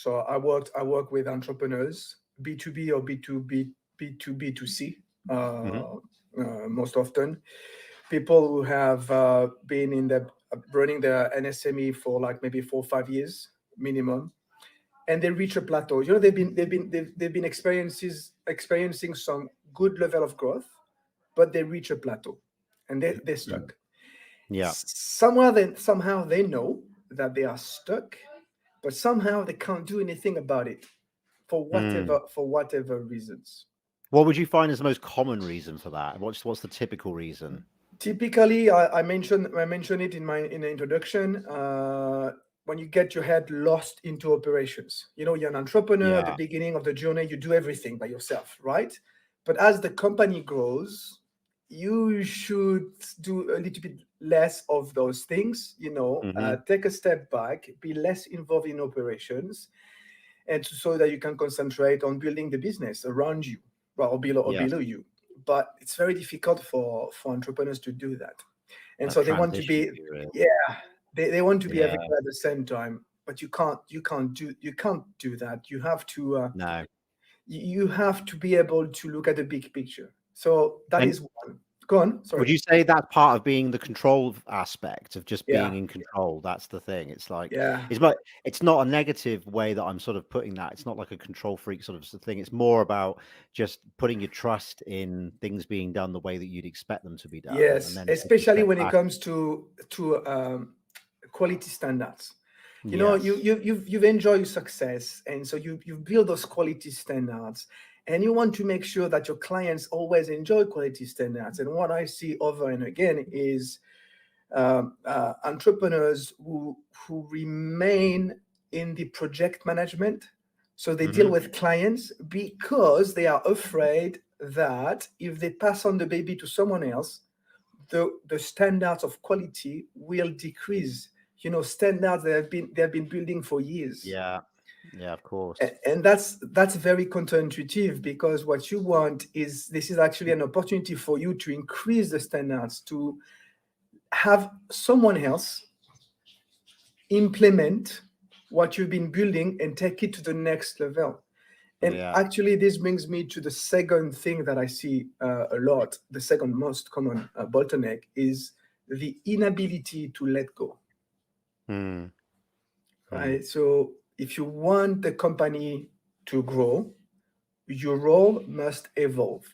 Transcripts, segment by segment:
So I work with entrepreneurs, B2B or B2B2C, Hmm. most often. People who have been in the running their NSME for like maybe 4 or 5 years minimum, and they reach a plateau. You know, they've been experiencing some good level of growth, but they reach a plateau, and they're stuck. Yeah. Somehow they know that they are stuck, but somehow they can't do anything about it Mm. for whatever reasons. What would you find is the most common reason for that? What's the typical reason? Typically, I mentioned it in the introduction. When you get your head lost into operations, you know, you're an entrepreneur at the Yeah. beginning of the journey, you do everything by yourself, right? But as the company grows, you should do a little bit less of those things, you know, Hmm. take a step back, be less involved in operations, and so that you can concentrate on building the business around you, well, or Yes. below you. But it's very difficult for entrepreneurs to do that, and That so they want to transition be, period. yeah, they want to be Yeah. everywhere at the same time. But you can't do that. No. You have to be able to look at the big picture. So that And is one. Go on. would Sorry. you say that's part of being the control aspect of just being Yeah. in control? That's the thing. It's like Yeah. it's not a negative way that I'm sort of putting that. It's not like a control freak sort of thing. It's more about just putting your trust in things being done the way that you'd expect them to be done, and Yes. then taking a Especially step when it back. comes to quality standards. You know, Yes. you've enjoyed your success, and so you build those quality standards, and you want to make sure that your clients always enjoy quality standards. And what I see over and again is entrepreneurs who remain in the project management. So they deal Hmm. with clients because they are afraid that if they pass on the baby to someone else, the standards of quality will decrease. You know, standards they have been building for years. Yeah. Yeah. Of course. And that's very counterintuitive, because what you want is, this is actually an opportunity for you to increase the standards, to have someone else implement what you've been building and take it to the next level. And Yeah. actually, this brings me to the second thing that I see a lot. The second most common bottleneck is the inability to let go. Mm. Mm. Right? So if you want the company to grow, your role must evolve.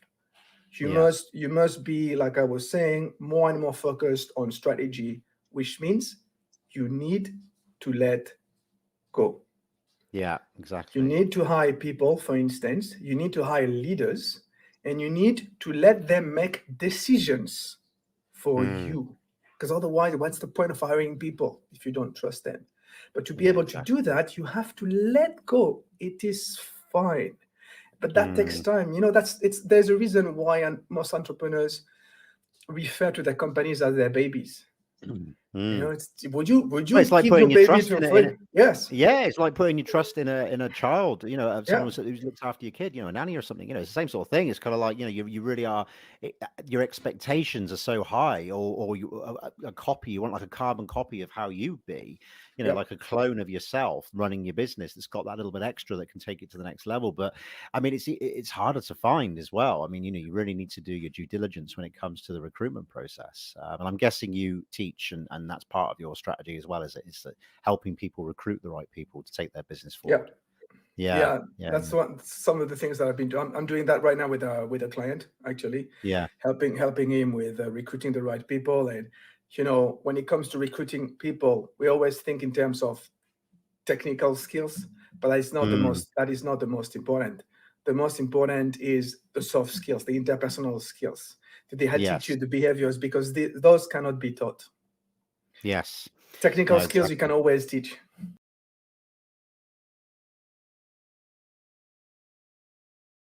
Yes. You must be, like I was saying, more and more focused on strategy, which means you need to let go. Yeah. You Exactly. need to hire people, for instance, you need to hire leaders, and you need to let them make decisions for Mm. you. Because otherwise, what's the point of hiring people if you don't trust them? But to be Yeah. able to Exactly. do that, you have to let go. It is fine, but that takes Mm. time. You know, there's a reason why most entrepreneurs refer to their companies as their babies. You know, Mm. it's, would Well, you it's like give your putting your baby trust to a in it. friend? Yes. Yeah, it's like putting your trust in a child, someone Yeah. who looks after your kid, a nanny or something. It's the same sort of thing. It's kind of like, you really are. Your expectations are so high, or a copy. You want like a carbon copy of how you be, Yep. like a clone of yourself running your business that's got that little bit extra that can take it to the next level. But I mean, it's harder to find as well. I mean, you really need to do your due diligence when it comes to the recruitment process. And I'm guessing you teach, and that's part of your strategy as well, is helping people recruit the right people to take their business forward. Yep. Yeah, Yeah, yeah, that's some of the things that I've been doing. I'm doing that right now with a client, actually, yeah, helping him with recruiting the right people. And you know, when it comes to recruiting people, we always think in terms of technical skills, but mm, that is not the most important. The most important is the soft skills, the interpersonal skills, the yes, attitude, the behaviors, because those cannot be taught. yes, Technical no, skills you can exactly. always teach.